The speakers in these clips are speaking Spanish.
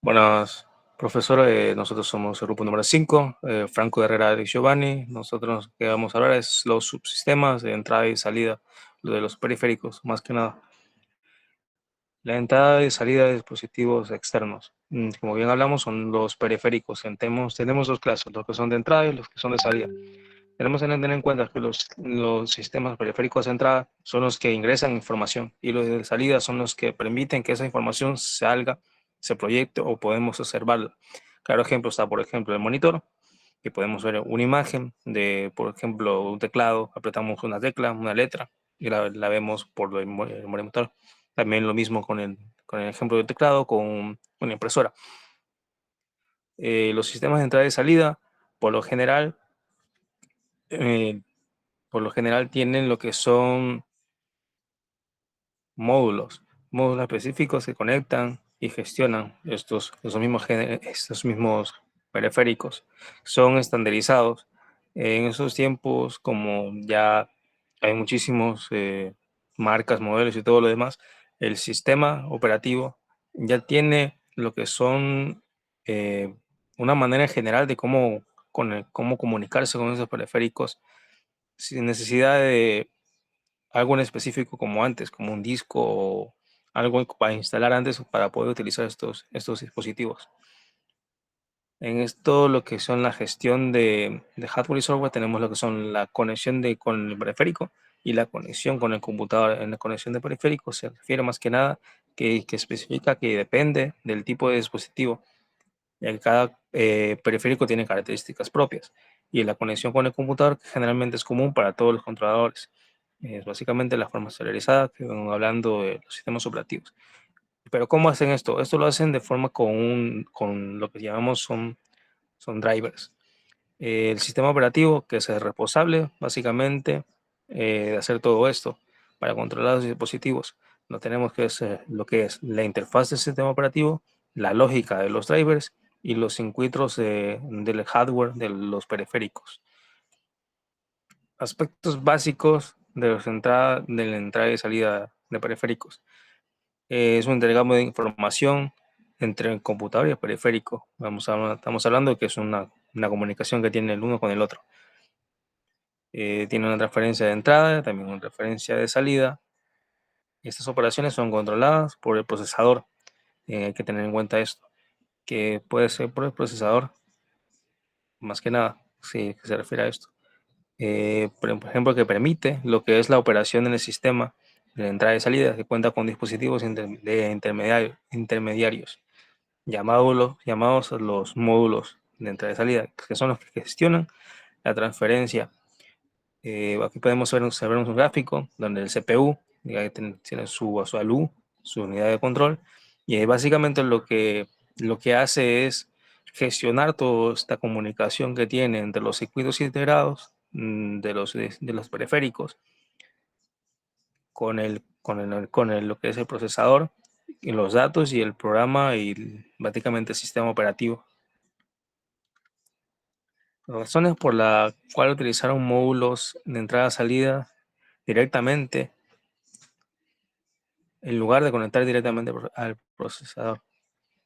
Buenas, profesor. Nosotros somos el grupo número 5, Franco Herrera y Giovanni. Nosotros lo que vamos a hablar es los subsistemas de entrada y salida, lo de los periféricos, más que nada. La entrada y salida de dispositivos externos. Como bien hablamos, son los periféricos. Tenemos dos clases, los que son de entrada y los que son de salida. Tenemos que tener en cuenta que los sistemas periféricos de entrada son los que ingresan información y los de salida son los que permiten que esa información salga, se proyecte o podemos observarla. Claro ejemplo está, por ejemplo, el monitor, que podemos ver una imagen de, por ejemplo, un teclado, apretamos una tecla, una letra y la vemos por el monitor. También lo mismo con el ejemplo del teclado, con una impresora. Los sistemas de entrada y salida, por lo general, eh, tienen lo que son módulos específicos que conectan y gestionan estos mismos periféricos. Son estandarizados. En esos tiempos, como ya hay muchísimos marcas, modelos y todo lo demás, el sistema operativo ya tiene lo que son una manera general de cómo comunicarse con esos periféricos sin necesidad de algo en específico como antes, como un disco o algo para instalar antes para poder utilizar estos dispositivos. En esto, lo que son la gestión de hardware y software, tenemos lo que son la conexión con el periférico y la conexión con el computador. En la conexión de periférico se refiere más que nada que especifica que depende del tipo de dispositivo, ya que cada periférico tiene características propias. Y la conexión con el computador que generalmente es común para todos los controladores. Es básicamente la forma serializada que van hablando de los sistemas operativos. Pero ¿cómo hacen esto? Esto lo hacen de forma con lo que llamamos son drivers. El sistema operativo, que es el responsable básicamente de hacer todo esto para controlar los dispositivos. No tenemos que hacer lo que es la interfaz del sistema operativo, la lógica de los drivers y los circuitos del hardware de los periféricos. Aspectos básicos de la entrada y salida de periféricos. Es un intercambio de información entre el computador y el periférico. Estamos hablando de que es una comunicación que tiene el uno con el otro. Tiene una transferencia de entrada, también una transferencia de salida. Estas operaciones son controladas por el procesador. Hay que tener en cuenta esto, que puede ser por el procesador, más que nada, si se refiere a esto. Por ejemplo, que permite lo que es la operación en el sistema de entrada y salida, que cuenta con dispositivos intermediarios llamados los módulos de entrada y salida, que son los que gestionan la transferencia. Aquí podemos observar un gráfico donde el CPU tiene su ALU, su unidad de control, y básicamente lo que hace es gestionar toda esta comunicación que tiene entre los circuitos integrados de los periféricos lo que es el procesador, y los datos y el programa y básicamente el sistema operativo. Las razones por la cual utilizaron módulos de entrada-salida directamente en lugar de conectar directamente al procesador.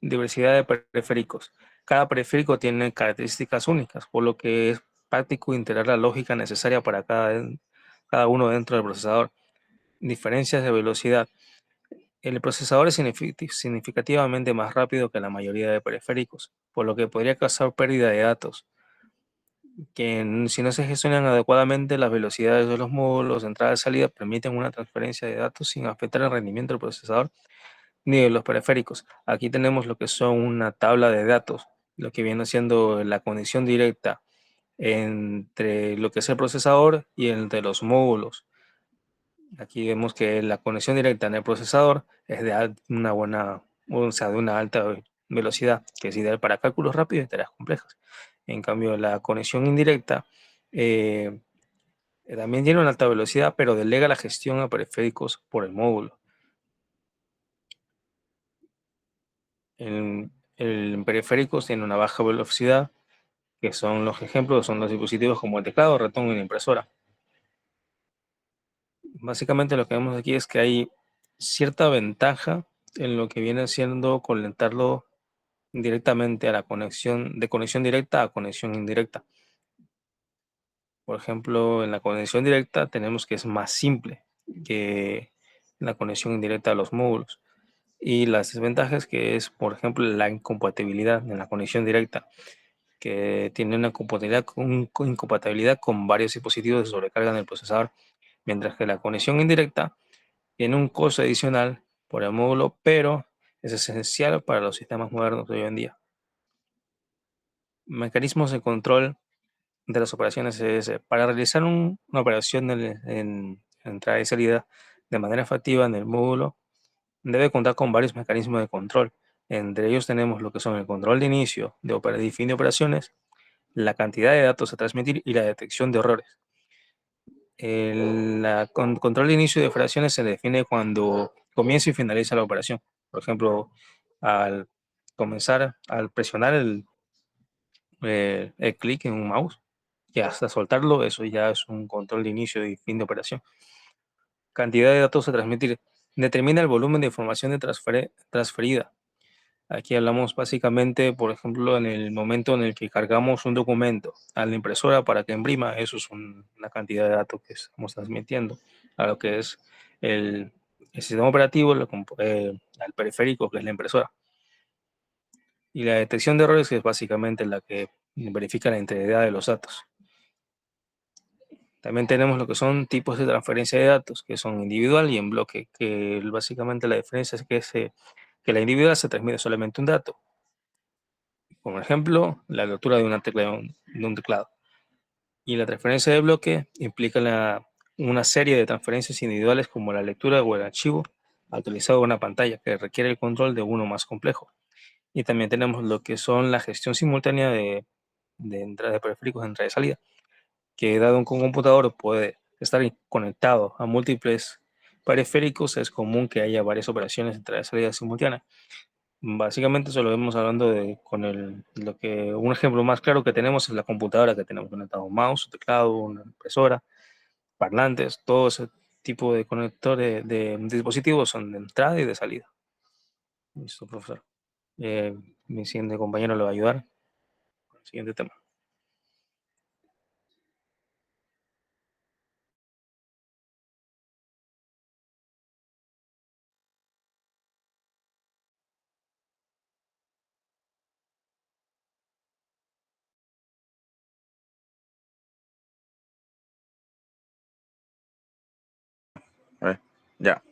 Diversidad de periféricos. Cada periférico tiene características únicas, por lo que es práctico integrar la lógica necesaria para cada uno dentro del procesador. Diferencias de velocidad. El procesador es significativamente más rápido que la mayoría de periféricos, por lo que podría causar pérdida de datos. Si no se gestionan adecuadamente, las velocidades de los módulos de entrada y salida permiten una transferencia de datos sin afectar el rendimiento del procesador ni de los periféricos. Aquí tenemos lo que son una tabla de datos, lo que viene siendo la conexión directa entre lo que es el procesador y entre los módulos. Aquí vemos que la conexión directa en el procesador es de una alta velocidad, que es ideal para cálculos rápidos y tareas complejas. En cambio, la conexión indirecta eh, también tiene una alta velocidad, pero delega la gestión a periféricos por el módulo. El periféricos tiene una baja velocidad, que son los ejemplos, son los dispositivos como el teclado, ratón y la impresora. Básicamente lo que vemos aquí es que hay cierta ventaja en lo que viene siendo conectarlo directamente a la conexión, de conexión directa a conexión indirecta. Por ejemplo, en la conexión directa tenemos que es más simple que la conexión indirecta a los módulos. Y las desventajas que es, por ejemplo, la incompatibilidad en la conexión directa, que tiene una incompatibilidad con varios dispositivos de sobrecarga en el procesador, mientras que la conexión indirecta tiene un costo adicional por el módulo, pero es esencial para los sistemas modernos de hoy en día. Mecanismos de control de las operaciones es para realizar una operación en entrada y salida de manera efectiva en el módulo, debe contar con varios mecanismos de control. Entre ellos tenemos lo que son el control de inicio de fin de operaciones, la cantidad de datos a transmitir y la detección de errores. Control de inicio de operaciones se define cuando comienza y finaliza la operación. Por ejemplo, al al presionar el clic en un mouse, que hasta soltarlo, eso ya es un control de inicio y fin de operación. Cantidad de datos a transmitir. Determina el volumen de información transferida. Aquí hablamos básicamente, por ejemplo, en el momento en el que cargamos un documento a la impresora para que imprima, eso es una cantidad de datos que estamos transmitiendo a lo que es el sistema operativo, al periférico, que es la impresora. Y la detección de errores, que es básicamente la que verifica la integridad de los datos. También tenemos lo que son tipos de transferencia de datos, que son individual y en bloque, que básicamente la diferencia es que la individual se transmite solamente un dato. Por ejemplo, la lectura de una tecla de un teclado. Y la transferencia de bloque implica una serie de transferencias individuales como la lectura o el archivo actualizado en una pantalla que requiere el control de uno más complejo. Y también tenemos lo que son la gestión simultánea de entrada de periféricos de entrada y salida, que dado un computador puede estar conectado a múltiples periféricos, es común que haya varias operaciones de entrada y salida simultánea. Básicamente eso lo vemos hablando un ejemplo más claro que tenemos es la computadora, que tenemos conectado un mouse, un teclado, una impresora, parlantes, todo ese tipo de conectores de dispositivos son de entrada y de salida. Listo, profesor. Mi siguiente compañero le va a ayudar con el siguiente tema. Ya,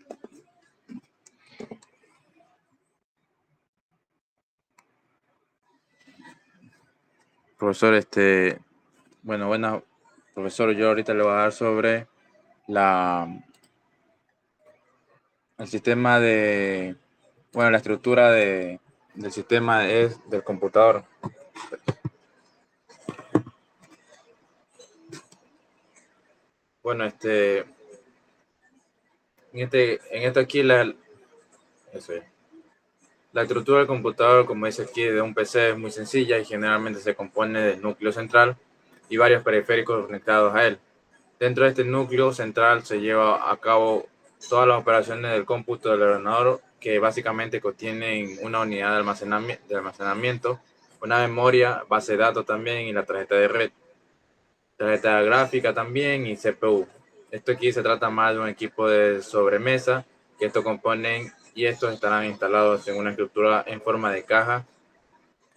profesor, bueno, profesor, yo ahorita le voy a dar sobre la, el sistema la estructura del sistema es del computador. Bueno, en esto aquí eso es. La estructura del computador, como dice aquí, de un PC es muy sencilla y generalmente se compone del núcleo central y varios periféricos conectados a él. Dentro de este núcleo central se lleva a cabo todas las operaciones del cómputo del ordenador, que básicamente contienen una unidad de almacenamiento, una memoria, base de datos también y la tarjeta de red, tarjeta gráfica también y CPU. Esto aquí se trata más de un equipo de sobremesa que estos componen y estos estarán instalados en una estructura en forma de caja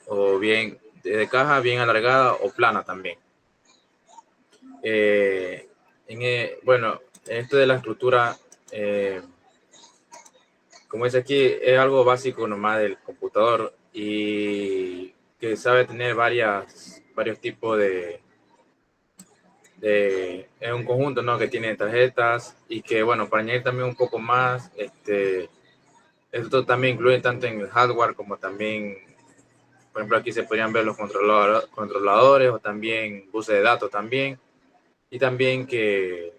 o bien de caja bien alargada o plana también. Bueno, esto de la estructura, como dice aquí, es algo básico nomás del computador y que sabe tener varios tipos es un conjunto, ¿no? Que tiene tarjetas y que, bueno, para añadir también un poco más, esto también incluye tanto en el hardware como también, por ejemplo, aquí se podrían ver los controladores o también buses de datos también y también que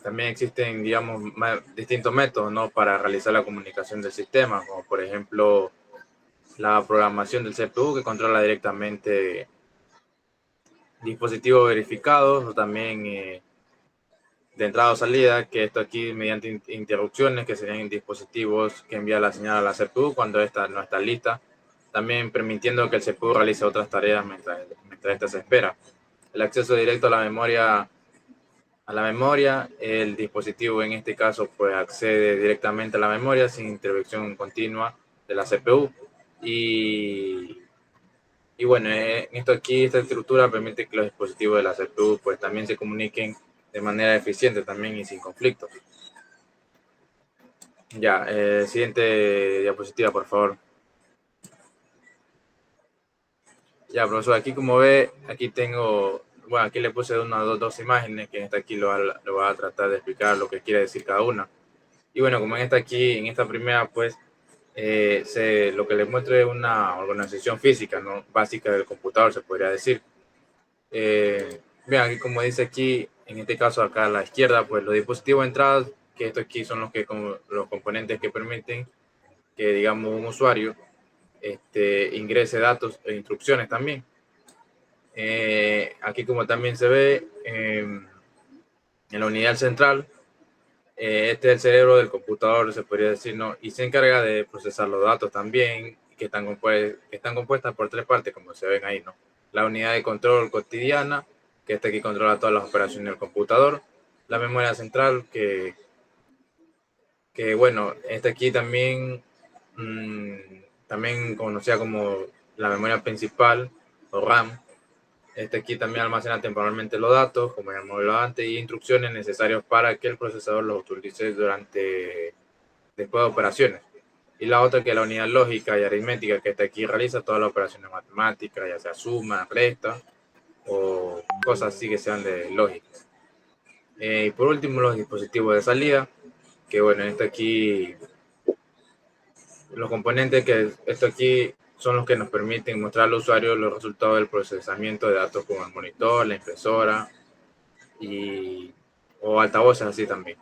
también existen, digamos, distintos métodos, ¿no? Para realizar la comunicación del sistema, como por ejemplo la programación del CPU que controla directamente dispositivos verificados o también de entrada o salida, que esto aquí mediante interrupciones, que serían dispositivos que envían la señal a la CPU cuando esta no está lista, también permitiendo que el CPU realice otras tareas mientras esta se espera. El acceso directo a la memoria, el dispositivo en este caso pues accede directamente a la memoria sin intervención continua de la CPU y bueno, esto aquí, esta estructura permite que los dispositivos de la CPU pues también se comuniquen de manera eficiente también y sin conflictos. Ya, siguiente diapositiva, por favor. Ya, profesor, aquí como ve, aquí tengo, bueno, aquí le puse dos imágenes, que en esta aquí lo va a tratar de explicar lo que quiere decir cada una. Y bueno, como en esta aquí, en esta primera, pues, lo que les muestro es una organización física, ¿no? Básica del computador, se podría decir. Vean, aquí como dice aquí, en este caso acá a la izquierda, pues los dispositivos de entrada, que estos aquí son los componentes que permiten que, digamos, un usuario ingrese datos e instrucciones también. Aquí como también se ve en la unidad central, este es el cerebro del computador, se podría decir, ¿no? Y se encarga de procesar los datos también, que están compuestas por tres partes, como se ven ahí, ¿no? La unidad de control cotidiana, que aquí controla todas las operaciones del computador. La memoria central, que bueno, aquí también, también conocida como la memoria principal, o RAM. Aquí también almacena temporalmente los datos, como ya hemos hablado antes, y instrucciones necesarias para que el procesador los utilice después de operaciones. Y la otra que es la unidad lógica y aritmética, que aquí realiza todas las operaciones matemáticas, ya sea suma, resta o cosas así que sean de lógica. Y por último, los dispositivos de salida, que bueno, aquí, los componentes que esto aquí son los que nos permiten mostrar al usuario los resultados del procesamiento de datos como el monitor, la impresora o altavoces así también.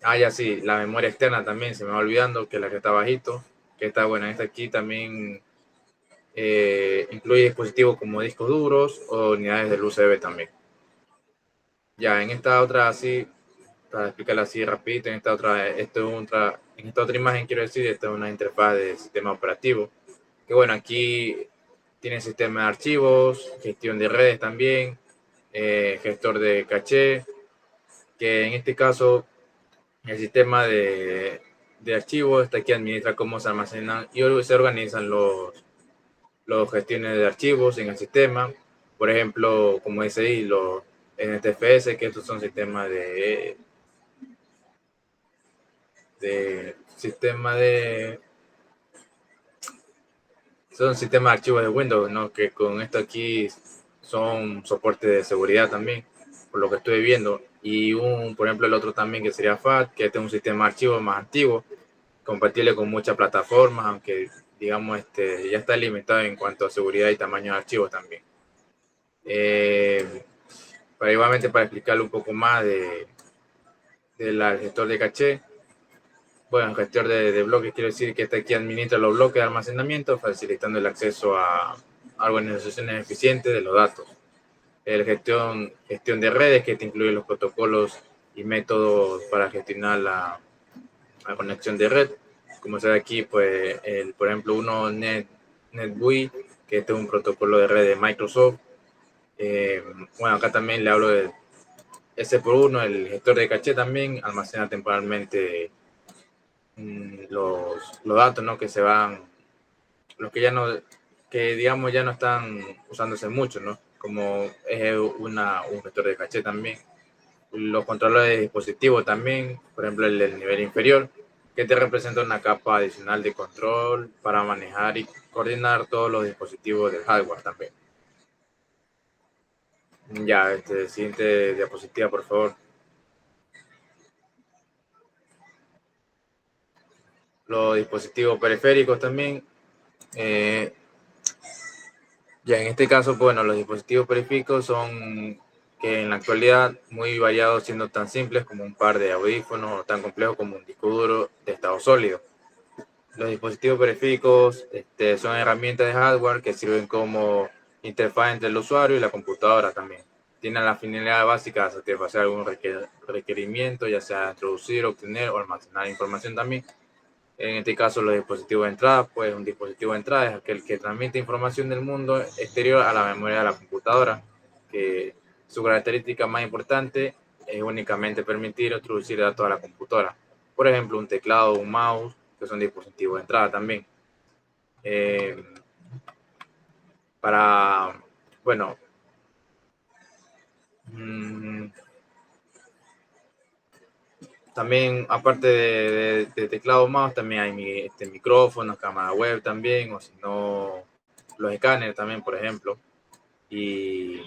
Ya sí, la memoria externa también se me va olvidando, que es la que está bajito, que está buena. Esta aquí también incluye dispositivos como discos duros o unidades del USB también. Ya, en esta otra así, para explicarla así rapidito, en esta otra imagen quiero decir, esta es una interfaz de sistema operativo, que bueno, aquí tiene sistema de archivos, gestión de redes también, gestor de caché, que en este caso el sistema de archivos está aquí, administra cómo se almacenan y se organizan los gestiones de archivos en el sistema. Por ejemplo, como dice ahí, los NTFS, que estos son sistemas son sistemas de archivos de Windows, ¿no? Que con esto aquí son soporte de seguridad también, por lo que estoy viendo. Y por ejemplo, el otro también que sería FAT, que este es un sistema de archivos más antiguo, compatible con muchas plataformas, aunque digamos ya está limitado en cuanto a seguridad y tamaño de archivos también. Pero igualmente para explicarle un poco más del gestor de caché, bueno, el gestor de bloques quiere decir que aquí administra los bloques de almacenamiento, facilitando el acceso a organizaciones eficientes de los datos. El gestión de redes, que te incluye los protocolos y métodos para gestionar la conexión de red. Como se ve aquí, pues, por ejemplo, NetBEUI, que este es un protocolo de red de Microsoft. Bueno, acá también le hablo de S por 1, el gestor de caché también almacena temporalmente los datos, ¿no? Que se van, los que ya no, que digamos ya no están usándose mucho, ¿no? Como es un gestor de caché también. Los controles de dispositivo también, por ejemplo el del nivel inferior, que te representa una capa adicional de control para manejar y coordinar todos los dispositivos del hardware también. Ya, siguiente diapositiva, por favor. Los dispositivos periféricos también. Ya en este caso, bueno, los dispositivos periféricos son que en la actualidad muy variados, siendo tan simples como un par de audífonos o tan complejos como un disco duro de estado sólido. Los dispositivos periféricos son herramientas de hardware que sirven como interfaz entre el usuario y la computadora también. tiene la finalidad básica de satisfacer algún requerimiento, ya sea introducir, obtener o almacenar información también. En este caso, los dispositivos de entrada, pues un dispositivo de entrada es aquel que transmite información del mundo exterior a la memoria de la computadora, que su característica más importante es únicamente permitir introducir datos a la computadora. Por ejemplo, un teclado, un mouse, que son dispositivos de entrada también. Para, bueno, también aparte de teclado mouse, también hay micrófonos, cámara web también, o si no, los escáneres también, por ejemplo. Y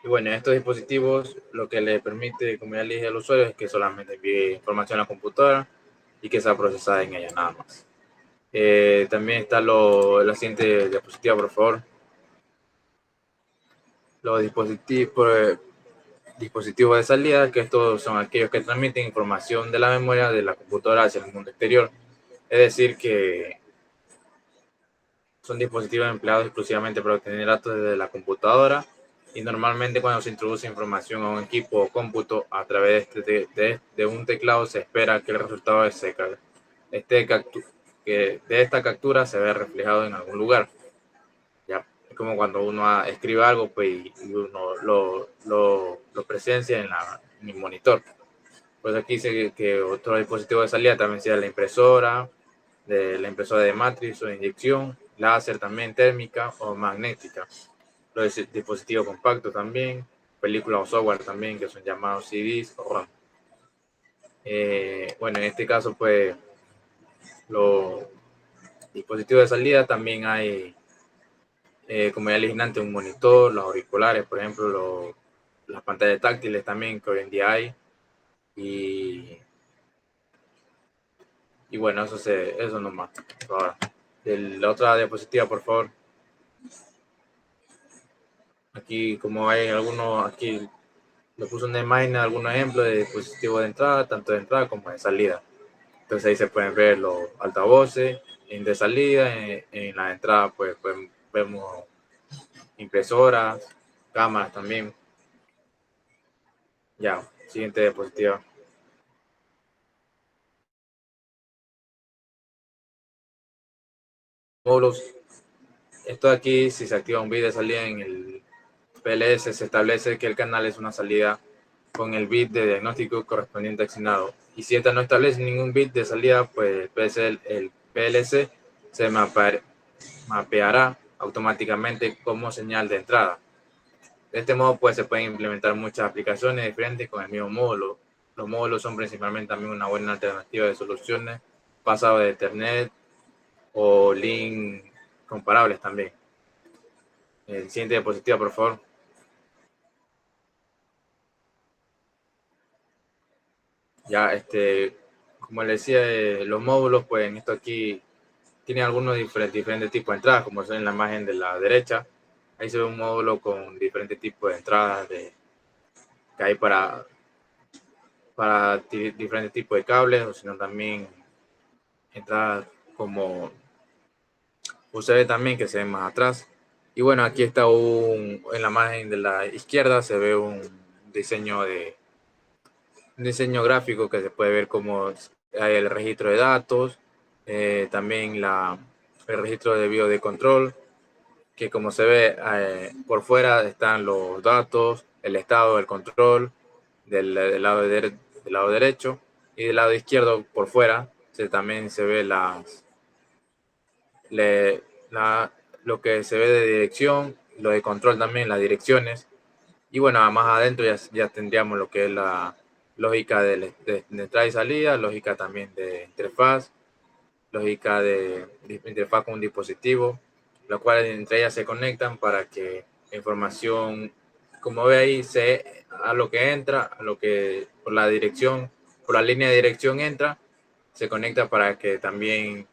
bueno, estos dispositivos lo que le permite, como ya le dije al usuario, es que solamente envíe información a la computadora y que sea procesada en ella nada más. También está la siguiente diapositiva, por favor. Los dispositivos de salida, que estos son aquellos que transmiten información de la memoria de la computadora hacia el mundo exterior. Es decir, que son dispositivos empleados exclusivamente para obtener datos desde la computadora y normalmente cuando se introduce información a un equipo o cómputo a través de un teclado se espera que el resultado que de esta captura se vea reflejado en algún lugar. Ya, es como cuando uno escribe algo pues, y uno lo presencia en el monitor. Pues aquí dice que otro dispositivo de salida también sea la impresora de matriz o de inyección, láser también térmica o magnética. Los dispositivos compactos también, películas o software también que son llamados CDs o RAM. Bueno, en este caso pues los dispositivos de salida también hay, como ya le dije antes, un monitor, los auriculares, por ejemplo, las pantallas táctiles también que hoy en día hay. Y bueno, eso nomás. Ahora, de la otra diapositiva, por favor. Aquí, como hay algunos, aquí le puse una imagen, algunos ejemplos de dispositivos de entrada, tanto de entrada como de salida. Entonces ahí se pueden ver los altavoces, de salida, en la entrada pues vemos impresoras, cámaras también. Ya, siguiente diapositiva. Módulos. Esto de aquí, si se activa un bit de salida en el PLS, se establece que el canal es una salida con el bit de diagnóstico correspondiente asignado. Y si esta no establece ningún bit de salida, pues el PLC se mapeará automáticamente como señal de entrada. De este modo, pues se pueden implementar muchas aplicaciones diferentes con el mismo módulo. Los módulos son principalmente también una buena alternativa de soluciones basadas de Ethernet o link comparables también. El siguiente diapositiva, por favor. Ya, como les decía, los módulos, pues en esto aquí tienen algunos diferentes tipos de entradas, como son en la imagen de la derecha. Ahí se ve un módulo con diferentes tipos de entradas que hay para diferentes tipos de cables, o sino también entradas como USB también, que se ven más atrás. Y bueno, aquí está en la imagen de la izquierda se ve un diseño gráfico que se puede ver como hay el registro de datos, también el registro de vídeo de control, que como se ve por fuera están los datos, el estado del control del lado derecho, y del lado izquierdo por fuera también se ve lo que se ve de dirección, lo de control también, las direcciones. Y bueno, más adentro ya tendríamos lo que es la lógica de entrada y salida, lógica también de interfaz, lógica de interfaz con un dispositivo, lo cual entre ellas se conectan para que la información, como ve ahí, a lo que entra, a lo que por la dirección, por la línea de dirección entra, se conecta para que también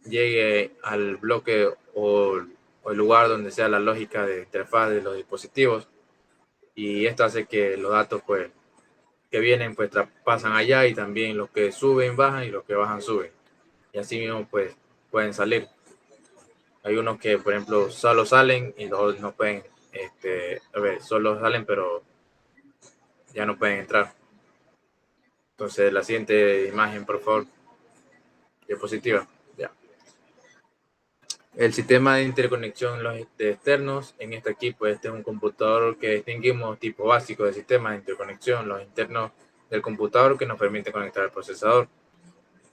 llegue al bloque o el lugar donde sea la lógica de interfaz de los dispositivos. Y esto hace que los datos pues que vienen pues pasan allá, y también los que suben bajan y los que bajan suben, y así mismo pueden salir. Hay unos que por ejemplo solo salen y los otros no pueden A ver, solo salen, pero ya no pueden entrar. Entonces, la siguiente imagen, por favor, diapositiva. Ya. El sistema de interconexión los externos, en este aquí, pues este es un computador que distinguimos tipo básico de sistema de interconexión, los internos del computador que nos permite conectar al procesador.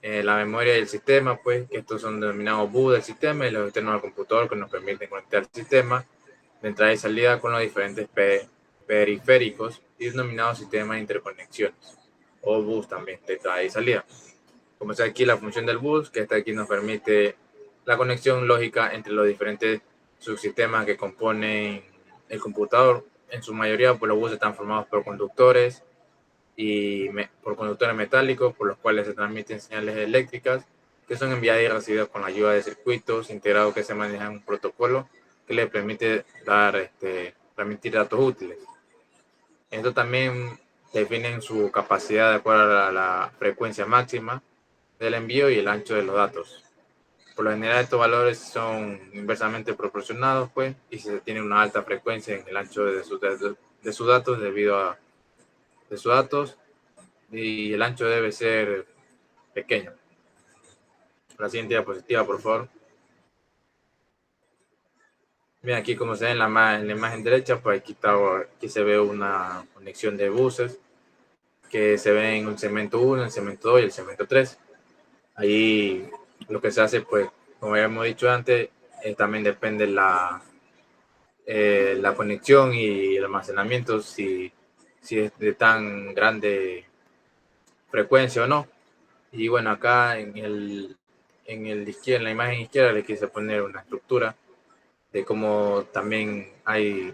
La memoria del sistema, pues, que estos son denominados BU del sistema, y los externos al computador que nos permiten conectar al sistema de entrada y salida con los diferentes periféricos y denominados sistemas de interconexiones, o bus también, de entrada y salida. Como está aquí la función del bus, que está aquí nos permite la conexión lógica entre los diferentes subsistemas que componen el computador. En su mayoría, pues los buses están formados por conductores y por conductores metálicos, por los cuales se transmiten señales eléctricas que son enviadas y recibidas con la ayuda de circuitos integrados que se manejan en un protocolo que le permite transmitir datos útiles. Esto también define su capacidad de acuerdo a la frecuencia máxima del envío y el ancho de los datos. Por lo general, estos valores son inversamente proporcionados, pues, y se tiene una alta frecuencia en el ancho de sus datos debido a sus datos, y el ancho debe ser pequeño. La siguiente diapositiva, por favor. Bien, aquí como se ve en la imagen derecha, pues aquí se ve una conexión de buses que se ve en el segmento 1, el segmento 2 y el segmento 3. Ahí lo que se hace, pues, como ya hemos dicho antes, también depende la conexión y el almacenamiento, si es de tan grande frecuencia o no. Y bueno, acá en la imagen izquierda le quise poner una estructura de cómo también hay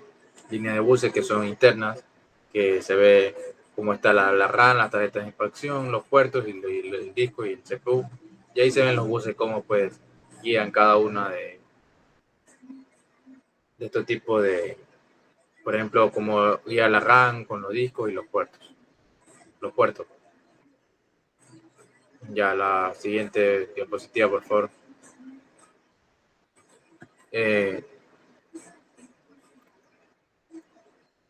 líneas de buses que son internas, que se ve cómo está la RAM, las tarjetas de inspección, los puertos y el disco y el CPU. Y ahí se ven los buses cómo pues guían cada una de estos tipos de, por ejemplo, cómo guía la RAM con los discos y los puertos. Ya la siguiente diapositiva, por favor.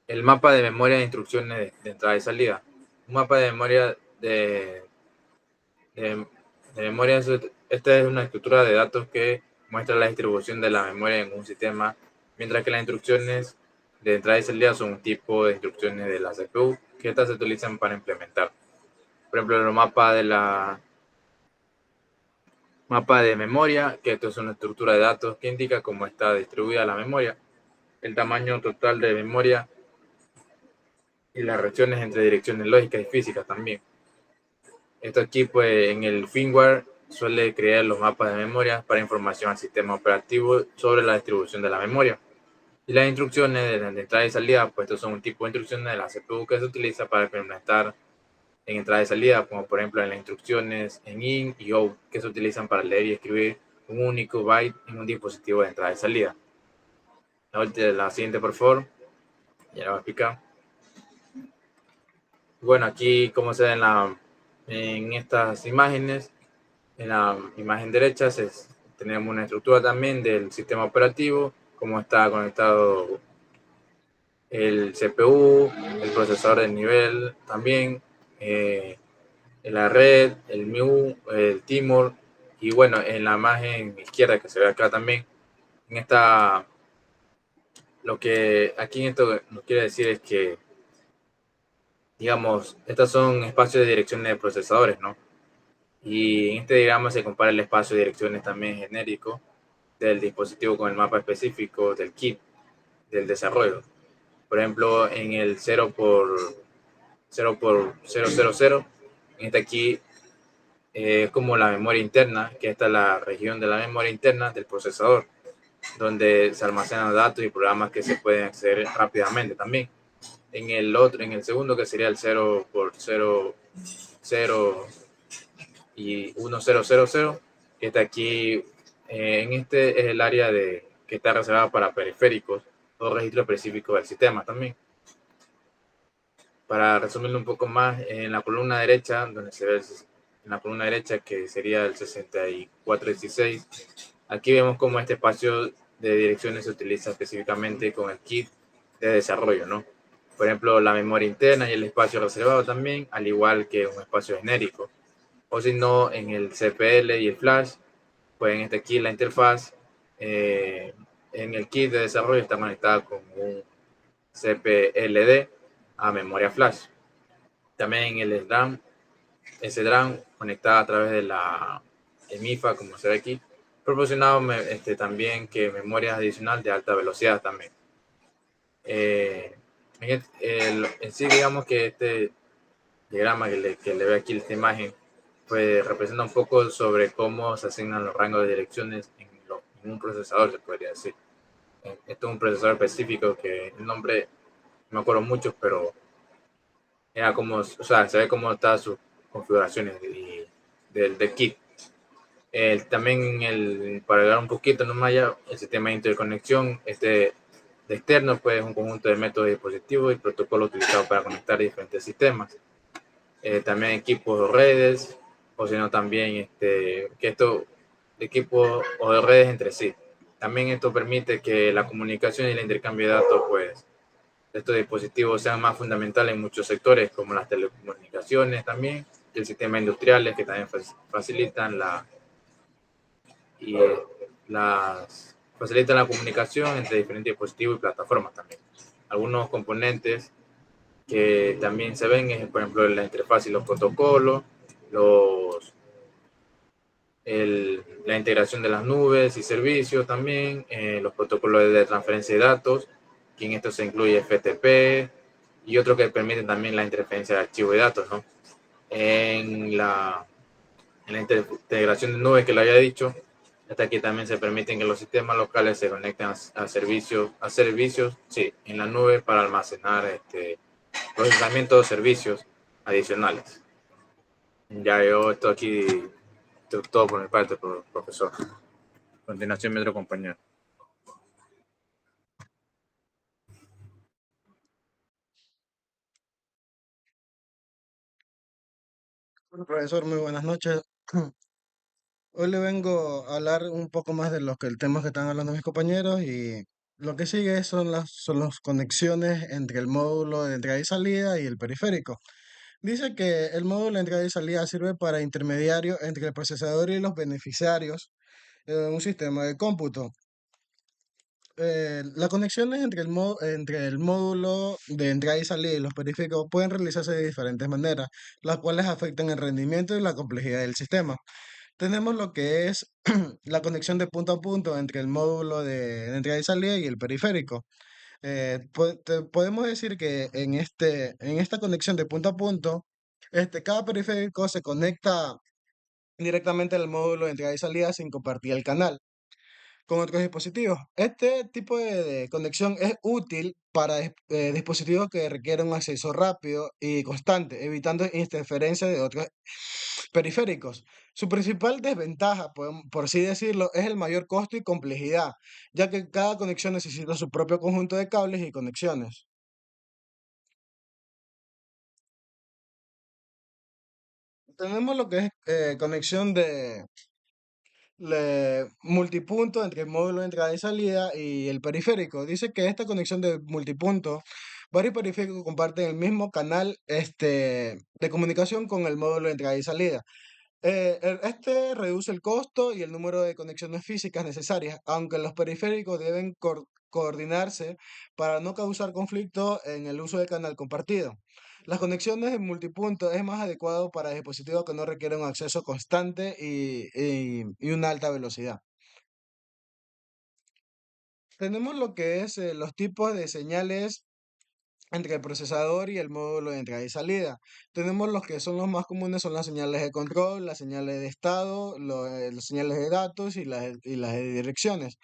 El mapa de memoria de instrucciones de entrada y salida. Un mapa de memoria de memoria, esta es una estructura de datos que muestra la distribución de la memoria en un sistema, mientras que las instrucciones de entrada y salida son un tipo de instrucciones de la CPU que estas se utilizan para implementar. Por ejemplo, el mapa de memoria, que esto es una estructura de datos que indica cómo está distribuida la memoria, el tamaño total de memoria y las relaciones entre direcciones lógicas y físicas también. Esto aquí, pues, en el firmware suele crear los mapas de memoria para información al sistema operativo sobre la distribución de la memoria. Y las instrucciones de entrada y salida, pues estos son un tipo de instrucciones de la CPU que se utiliza para implementar en entrada y salida, como por ejemplo en las instrucciones en IN y OUT, que se utilizan para leer y escribir un único byte en un dispositivo de entrada y salida. La siguiente, por favor. Ya la voy a explicar. Bueno, aquí como se ve en estas imágenes, en la imagen derecha tenemos una estructura también del sistema operativo, cómo está conectado el CPU, el procesador de nivel también, la red, el MIU, el Timor, y bueno, en la imagen izquierda que se ve acá también, lo que aquí en esto nos quiere decir es que, digamos, estos son espacios de direcciones de procesadores, ¿no? Y en este diagrama se compara el espacio de direcciones también genérico del dispositivo con el mapa específico del kit del desarrollo. Por ejemplo, en el 0 por 000, en este aquí es como la memoria interna, que esta es la región de la memoria interna del procesador, donde se almacenan datos y programas que se pueden acceder rápidamente también. En el segundo, que sería el 0 por 0, 0 y 1000, que está aquí, en este es el área que está reservada para periféricos o registros específicos del sistema también. Para resumirlo un poco más, en la columna derecha, en la columna derecha, que sería el 6416, aquí vemos cómo este espacio de direcciones se utiliza específicamente con el kit de desarrollo, ¿no? Por ejemplo, la memoria interna y el espacio reservado también, al igual que un espacio genérico. O si no, en el CPL y el flash, pues en este kit la interfaz en el kit de desarrollo está conectada con un CPLD a memoria flash. También en el SDRAM, SDRAM conectada a través de la EMIFA, como se ve aquí, proporcionado también que memoria adicional de alta velocidad también. En sí, digamos que este diagrama que le ve aquí esta imagen, pues representa un poco sobre cómo se asignan los rangos de direcciones en un procesador, se podría decir. Esto es un procesador específico que el nombre no me acuerdo mucho, pero era como, o sea, se ve cómo están sus configuraciones del kit. También para hablar un poquito nomás ya, el sistema de interconexión, de externo, pues es un conjunto de métodos, dispositivos y protocolos utilizados para conectar diferentes sistemas. También equipos o redes, o sino también que estos equipos o de redes entre sí. También esto permite que la comunicación y el intercambio de datos, pues, de estos dispositivos sean más fundamentales en muchos sectores, como las telecomunicaciones también, y el sistema industriales, que también facilitan y, facilitan la comunicación entre diferentes dispositivos y plataformas también. Algunos componentes que también se ven es, por ejemplo, la interfaz y los protocolos, los, la integración de las nubes y servicios también, los protocolos de transferencia de datos, que en esto se incluye FTP y otros que permiten también la interferencia de archivos y datos, ¿no? En la integración de nubes que lo había dicho, hasta aquí también se permiten que los sistemas locales se conecten a servicios, sí, en la nube para almacenar procesamiento de servicios adicionales. Ya yo estoy aquí, todo por mi parte, profesor. A continuación, mi otro compañero. Bueno, profesor, muy buenas noches. Hoy le vengo a hablar un poco más de los que el tema que están hablando mis compañeros y lo que sigue son las conexiones entre el módulo de entrada y salida y el periférico. Dice que el módulo de entrada y salida sirve para intermediario entre el procesador y los beneficiarios de un sistema de cómputo. Las conexiones entre el módulo de entrada y salida y los periféricos pueden realizarse de diferentes maneras, las cuales afectan el rendimiento y la complejidad del sistema. Tenemos lo que es la conexión de punto a punto entre el módulo de entrada y salida y el periférico. Podemos decir que en esta conexión de punto a punto, cada periférico se conecta directamente al módulo de entrada y salida sin compartir el canal con otros dispositivos. Este tipo de conexión es útil para dispositivos que requieren un acceso rápido y constante, evitando interferencia de otros periféricos. Su principal desventaja, por así decirlo, es el mayor costo y complejidad, ya que cada conexión necesita su propio conjunto de cables y conexiones. Tenemos lo que es conexión de multipunto entre el módulo de entrada y salida y el periférico. Dice que esta conexión de multipunto, varios periféricos comparten el mismo canal de comunicación con el módulo de entrada y salida. Este reduce el costo y el número de conexiones físicas necesarias, aunque los periféricos deben coordinarse para no causar conflicto en el uso del canal compartido. Las conexiones en multipunto es más adecuado para dispositivos que no requieren un acceso constante y una alta velocidad. Tenemos lo que es los tipos de señales entre el procesador y el módulo de entrada y salida. Tenemos los que son los más comunes, son las señales de control, las señales de estado, las señales de datos y las de direcciones.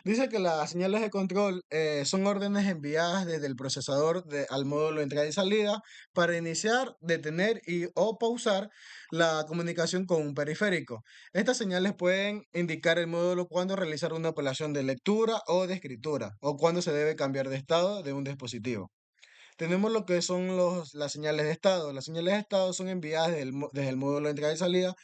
Dice que las señales de control son órdenes enviadas desde el procesador al módulo de entrada y salida para iniciar, detener o pausar la comunicación con un periférico. Estas señales pueden indicar el módulo cuando realizar una operación de lectura o de escritura o cuando se debe cambiar de estado de un dispositivo. Tenemos lo que son las señales de estado. Las señales de estado son enviadas desde el módulo de entrada y salida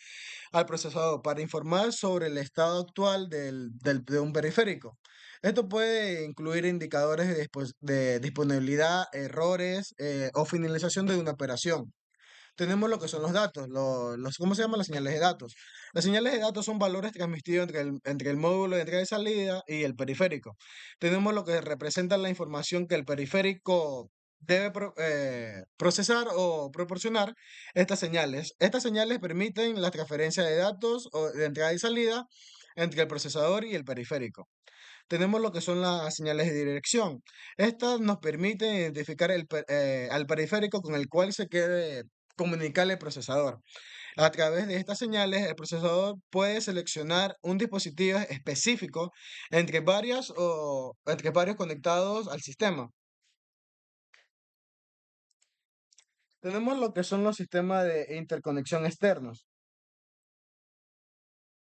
al procesador para informar sobre el estado actual de un periférico. Esto puede incluir indicadores de disponibilidad, errores o finalización de una operación. Tenemos lo que son los datos, ¿cómo se llaman? Las señales de datos. Las señales de datos son valores transmitidos entre el módulo de entrada y salida y el periférico. Tenemos lo que representa la información que el periférico debe procesar o proporcionar estas señales. Estas señales permiten la transferencia de datos de entrada y salida entre el procesador y el periférico. Tenemos lo que son las señales de dirección. Estas nos permiten identificar al periférico con el cual se quiere comunicar el procesador. A través de estas señales, el procesador puede seleccionar un dispositivo específico entre varios conectados al sistema. Tenemos lo que son los sistemas de interconexión externos.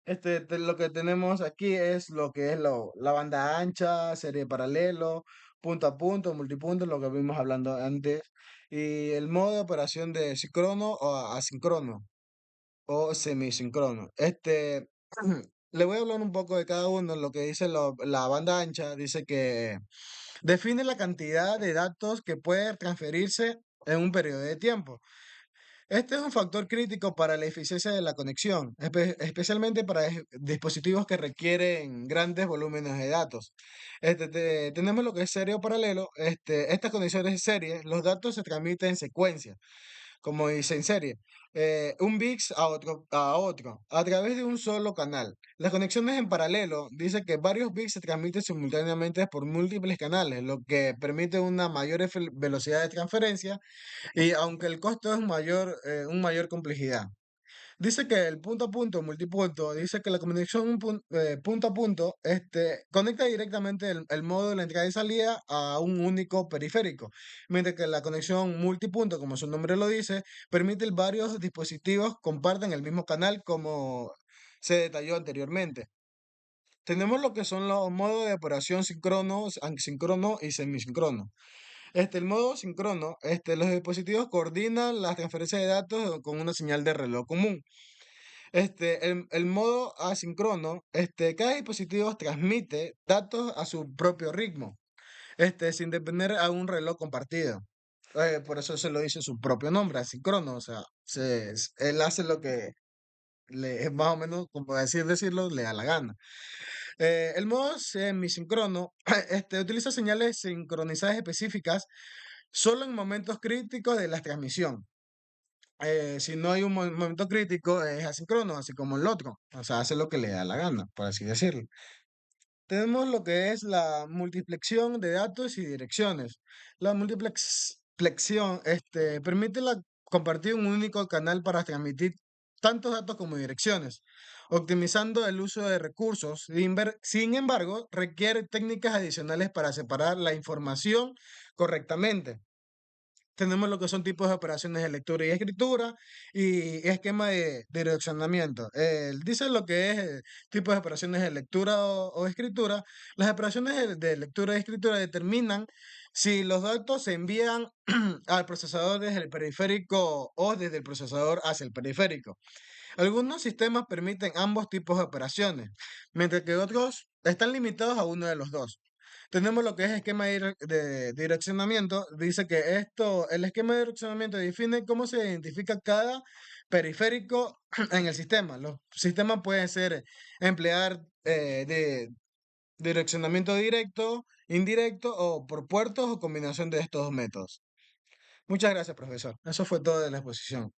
Lo que tenemos aquí es lo que es la banda ancha, serie paralelo, punto a punto, multipunto, lo que vimos hablando antes, y el modo de operación de síncrono o asíncrono o semisincrono. Le voy a hablar un poco de cada uno. Lo que dice la banda ancha, dice que define la cantidad de datos que puede transferirse en un periodo de tiempo. Este es un factor crítico para la eficiencia de la conexión, especialmente para dispositivos que requieren grandes volúmenes de datos. Tenemos lo que es serie o paralelo. Estas conexiones de serie, los datos se transmiten en secuencia, como dice en serie, un bits a través de un solo canal. Las conexiones en paralelo dice que varios bits se transmiten simultáneamente por múltiples canales, lo que permite una mayor velocidad de transferencia y aunque el costo es mayor complejidad. Dice que el punto a punto, multipunto, dice que la conexión punto a punto conecta directamente el modo de la entrada y salida a un único periférico, mientras que la conexión multipunto, como su nombre lo dice, permite que varios dispositivos compartan el mismo canal como se detalló anteriormente. Tenemos lo que son los modos de operación síncrono, asíncrono y semisincrono. El modo síncrono, los dispositivos coordinan las transferencias de datos con una señal de reloj común. El modo asíncrono, cada dispositivo transmite datos a su propio ritmo, sin depender a un reloj compartido. Por eso se lo dice su propio nombre, asíncrono. O sea, él hace lo que es más o menos, como decirlo, le da la gana. El modo semisincrono, utiliza señales sincronizadas específicas solo en momentos críticos de la transmisión. Si no hay un momento crítico, es asíncrono, así como el otro. O sea, hace lo que le da la gana, por así decirlo. Tenemos lo que es la multiplexión de datos y direcciones. La multiplexión permite compartir un único canal para transmitir tantos datos como direcciones, optimizando el uso de recursos. Sin embargo, requiere técnicas adicionales para separar la información correctamente. Tenemos lo que son tipos de operaciones de lectura y escritura y esquema de direccionamiento. Dice lo que es tipos de operaciones de lectura o escritura. Las operaciones de lectura y escritura determinan si los datos se envían al procesador desde el periférico o desde el procesador hacia el periférico. Algunos sistemas permiten ambos tipos de operaciones, mientras que otros están limitados a uno de los dos. Tenemos lo que es esquema de direccionamiento. Dice que el esquema de direccionamiento define cómo se identifica cada periférico en el sistema. Los sistemas pueden emplear de direccionamiento directo, indirecto o por puertos o combinación de estos dos métodos. Muchas gracias, profesor. Eso fue todo de la exposición.